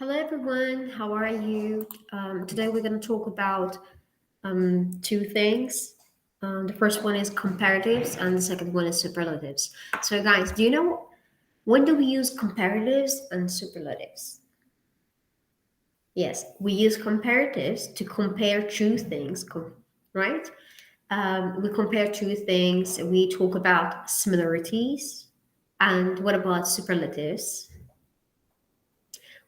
Hello everyone, how are you? Today we're going to talk about two things. The first one is comparatives and the second one is superlatives. So guys, do you know when do we use comparatives and superlatives? Yes, we use comparatives to compare two things, right? We compare two things, we talk about similarities, and what about superlatives?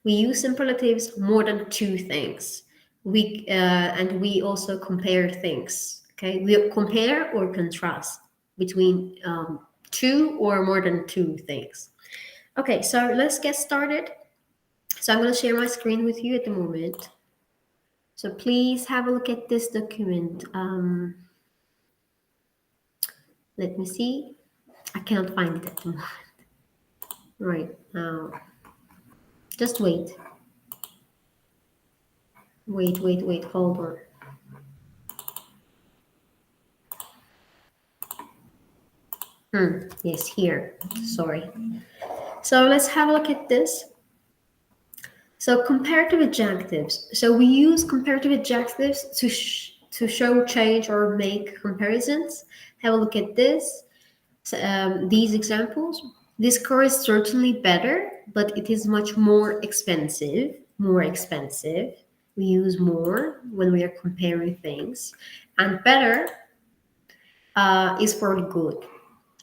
We use superlatives more than two things. And we also compare things. Okay, we compare or contrast between two or more than two things. Okay, so let's get started. So I'm going to share my screen with you at the moment. So please have a look at this document. Let me see. I cannot find it at the moment. Right now, just wait. Wait. Hold on. Yes, here. Sorry. So let's have a look at this. So comparative adjectives. So we use comparative adjectives to show change or make comparisons. Have a look at this. So, these examples. This car is certainly better, but it is much more expensive. More expensive. We use more when we are comparing things. And better is for good.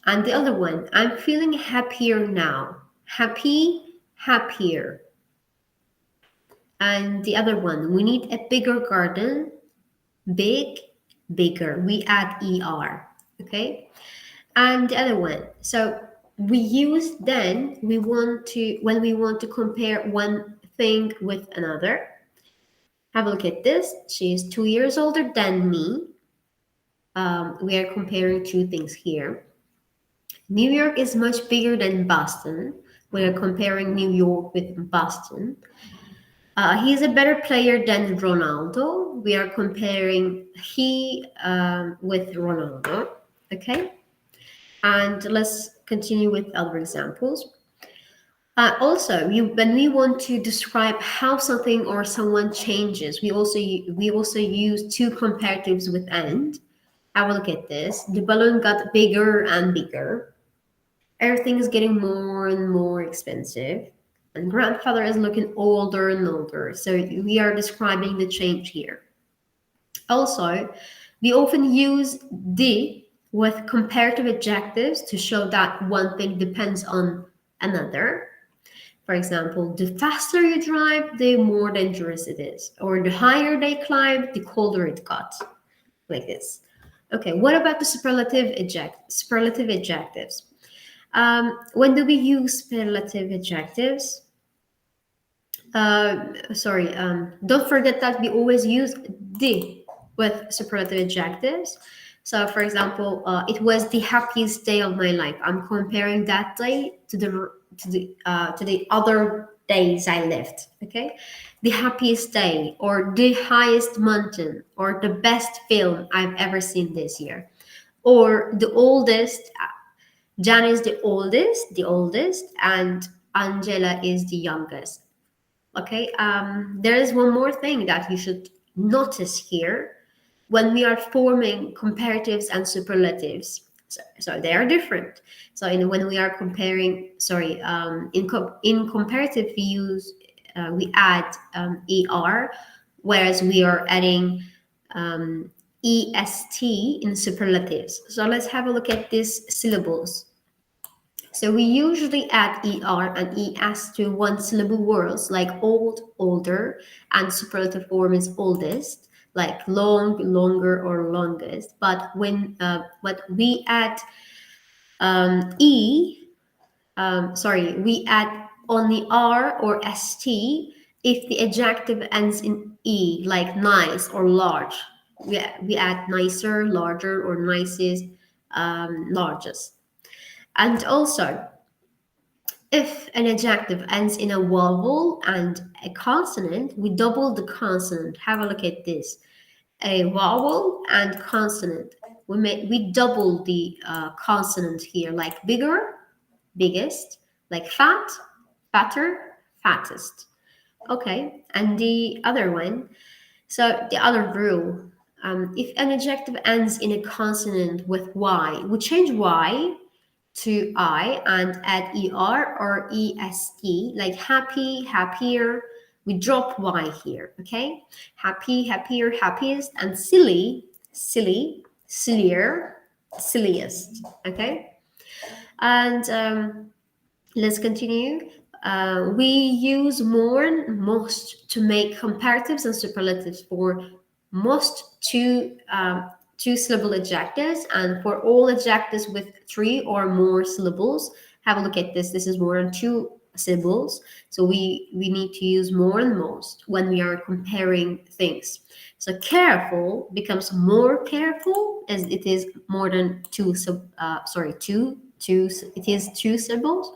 And the other one, I'm feeling happier now. Happy, happier. And the other one, we need a bigger garden. Big, bigger. We add er. Okay. And the other one, so we use then we want to when we want to compare one thing with another. Have a look at this. She is 2 years older than me. We are comparing two things here. New York is much bigger than Boston. We are comparing New York with Boston. He's a better player than Ronaldo. We are comparing he with Ronaldo. Okay, and let's continue with other examples. Also, when we want to describe how something or someone changes, we also use two comparatives with and. Have a look at this. The balloon got bigger and bigger. Everything is getting more and more expensive. And grandfather is looking older and older. So we are describing the change here. Also, we often use the with comparative adjectives to show that one thing depends on another. For example, the faster you drive, the more dangerous it is. Or the higher they climb, the colder it got. Like this. Okay, what about the superlative adjectives? When do we use superlative adjectives? Don't forget that we always use the with superlative adjectives. So, for example, it was the happiest day of my life. I'm comparing that day to the other days I lived. Okay, the happiest day, or the highest mountain, or the best film I've ever seen this year, or the oldest. Jan is the oldest, and Angela is the youngest. Okay, there is one more thing that you should notice here when we are forming comparatives and superlatives. So they are different. So when we are comparing, in comparative we add er, whereas we are adding est in superlatives. So let's have a look at these syllables. So we usually add er and es to one syllable words like old, older, and superlative form is oldest, like long, longer, or longest. But but we add we add only r or st if the adjective ends in e, like nice or large. We add nicer, larger, or nicest, largest. And also, if an adjective ends in a vowel and a consonant, we double the consonant. Have a look at this. A vowel and consonant. We double the consonant here, like bigger, biggest, like fat, fatter, fattest. Okay, and the other one. So the other rule, if an adjective ends in a consonant with y, we change y to I and add er or est, like happy, happier. We drop y here, okay? Happy, happier, happiest, and silly, silly, sillier, silliest, okay? And let's continue. We use more and most to make comparatives and superlatives for most two syllable adjectives, and for all adjectives with three or more syllables. Have a look at this. This is more than two syllables, so we need to use more and most when we are comparing things. So careful becomes more careful as it is more than it is two syllables,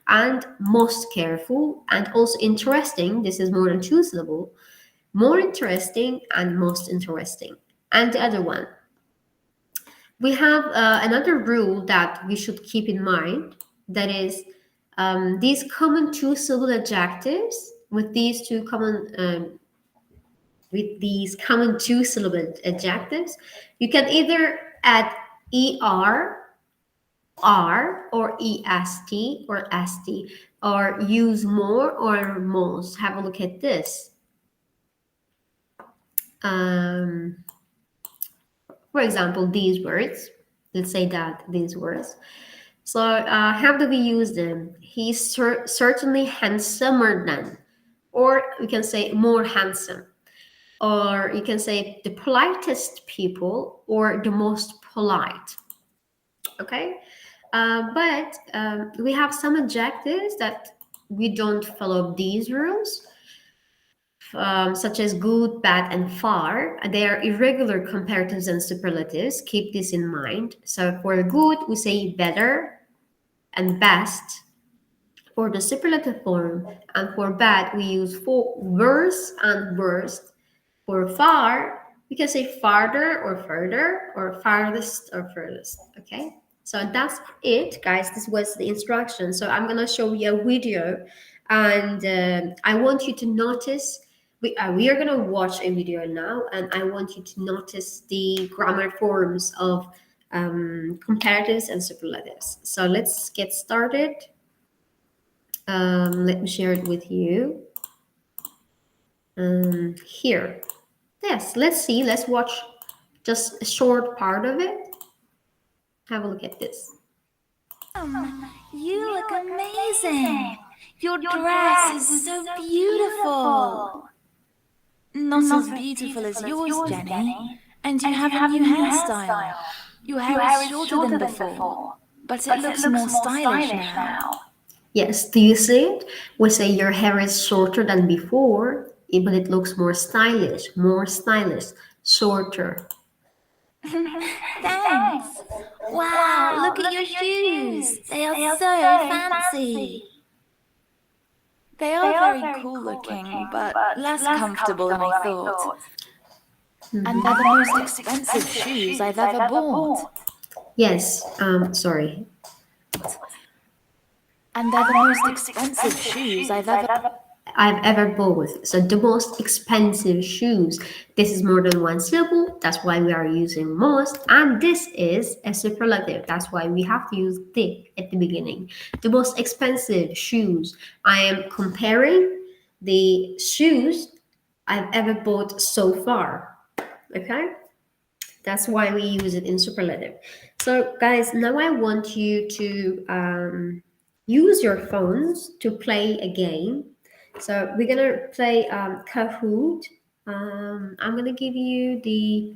and most careful and also interesting. This is more than two syllable. More interesting and most interesting. And the other one, we have another rule that we should keep in mind. That is, these common two syllable adjectives with these common two syllable adjectives, you can either add er R or EST or ST, or use more or most. Have a look at this. Um, for example, these words. Let's say that these words. So, how do we use them? He's certainly handsomer than, or we can say more handsome, or you can say the politest people or the most polite. Okay, but we have some adjectives that we don't follow these rules, such as good, bad, and far. They are irregular comparatives and superlatives. Keep this in mind. So for good, we say better and best for the superlative form, and for bad, we use for worse and worst. For far, we can say farther or further or farthest or furthest. Okay. So that's it, guys. This was the instruction. So I'm gonna show you a video, and I want you to notice. We are gonna watch a video now, and I want you to notice the grammar forms of comparatives and superlatives. So let's get started. Let me share it with you. Here. Yes, let's see. Let's watch just a short part of it. Have a look at this. You look amazing. Your dress is so beautiful. Not as beautiful as yours, Jenny. And you have a new hairstyle. Your hair is shorter than before, but it looks more stylish now. Yes, do you see it? We say your hair is shorter than before, but it looks more stylish, shorter. Thanks. Wow, look at your shoes. They are so fancy. They are very cool looking, but less comfortable than I thought. And they're the most expensive shoes I've ever bought. Yes, sorry. And they're the most expensive shoes I've ever bought. So the most expensive shoes. This is more than one syllable. That's why we are using most. And this is a superlative. That's why we have to use the at the beginning. The most expensive shoes. I am comparing the shoes I've ever bought so far. Okay? That's why we use it in superlative. So, guys, now I want you to use your phones to play a game. So, we're gonna play Kahoot. I'm gonna give you the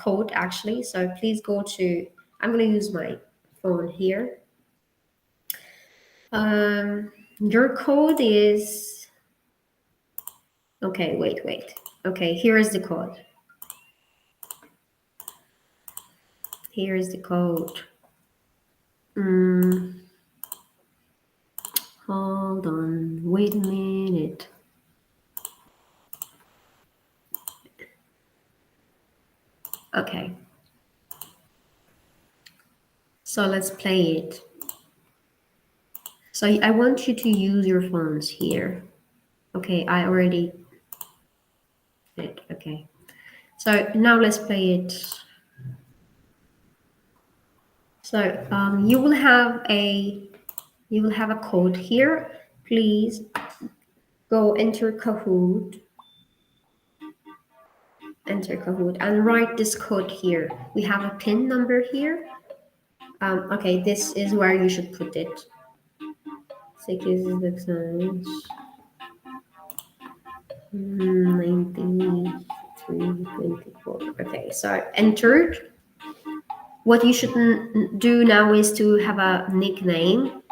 code actually. So, please go to. I'm gonna use my phone here. Your code is. Okay, wait. Okay, here is the code. Here is the code. Hold on, wait a minute. Okay. So let's play it. So I want you to use your phones here. Okay, I already did. Okay. So now let's play it. So you will have a code here. Please go enter Kahoot, and write this code here. We have a pin number here. Okay, this is where you should put it. 9324. Okay, so entered. What you should do now is to have a nickname.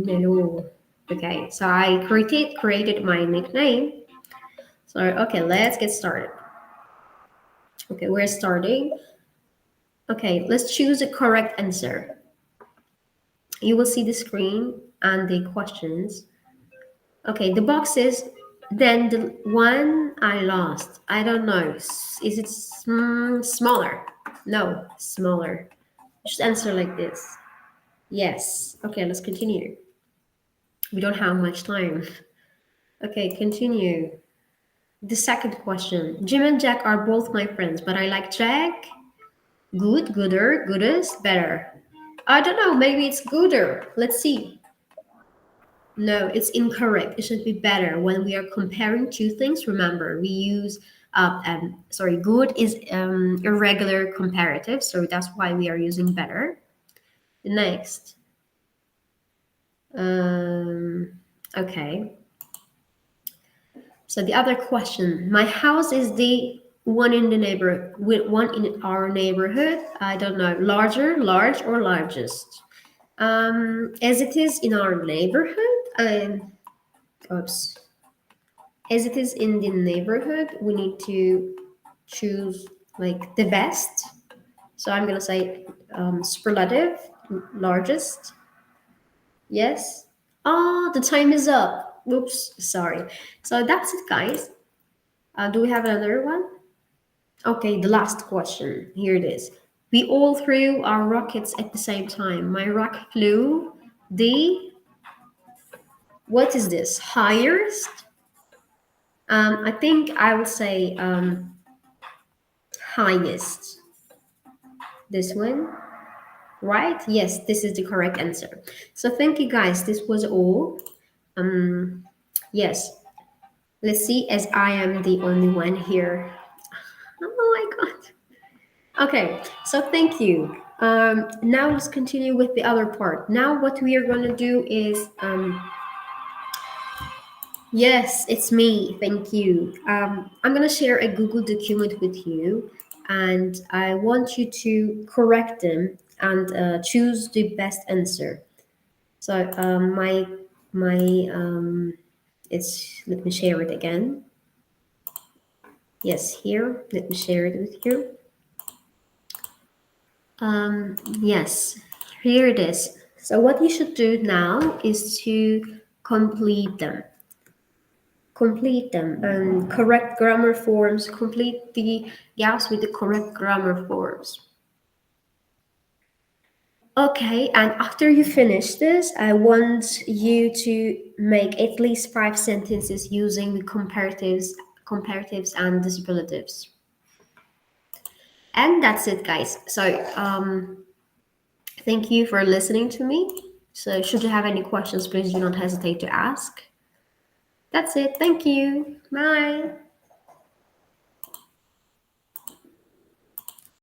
Hello. Okay, so I created my nickname. So okay, let's get started. Okay, we're starting. Okay, let's choose a correct answer. You will see the screen and the questions. Okay, the boxes. Then the one I lost. I don't know. Is it smaller? No, smaller. Just answer like this. Yes. Okay, let's continue. We don't have much time. Okay, continue. The second question. Jim and Jack are both my friends, but I like Jack. Good, gooder, goodest, better. I don't know, maybe it's gooder. Let's see. No, it's incorrect. It should be better. When we are comparing two things, remember, we use, good is irregular comparative, so that's why we are using better. The next. Um, okay. So the other question, my house is the one in the neighborhood, with one in our neighborhood. I don't know, large or largest. As it is in our neighborhood, oops, as it is in the neighborhood, we need to choose like the best. So I'm gonna say superlative, largest. Yes. Oh, the time is up. Oops, sorry. So that's it, guys. Do we have another one? Okay, the last question. Here it is. We all threw our rockets at the same time. My rock flew the, what is this? Highest? I think I will say highest. This one, right? Yes, this is the correct answer. So thank you guys. This was all. Yes. Let's see, as I am the only one here. Oh my god. Okay, so thank you. Now let's continue with the other part. Now what we are going to do is, yes, it's me. Thank you. I'm going to share a Google document with you, and I want you to correct them and choose the best answer. So my it's, let me share it again. Yes, here. Let me share it with you. Yes, here it is. So what you should do now is to complete them. Complete them and correct grammar forms. Complete the gaps with the correct grammar forms. Okay, and after you finish this, I want you to make at least 5 sentences using the comparatives and the superlatives. And that's it, guys. So thank you for listening to me. So should you have any questions, please do not hesitate to ask. That's it. Thank you. Bye.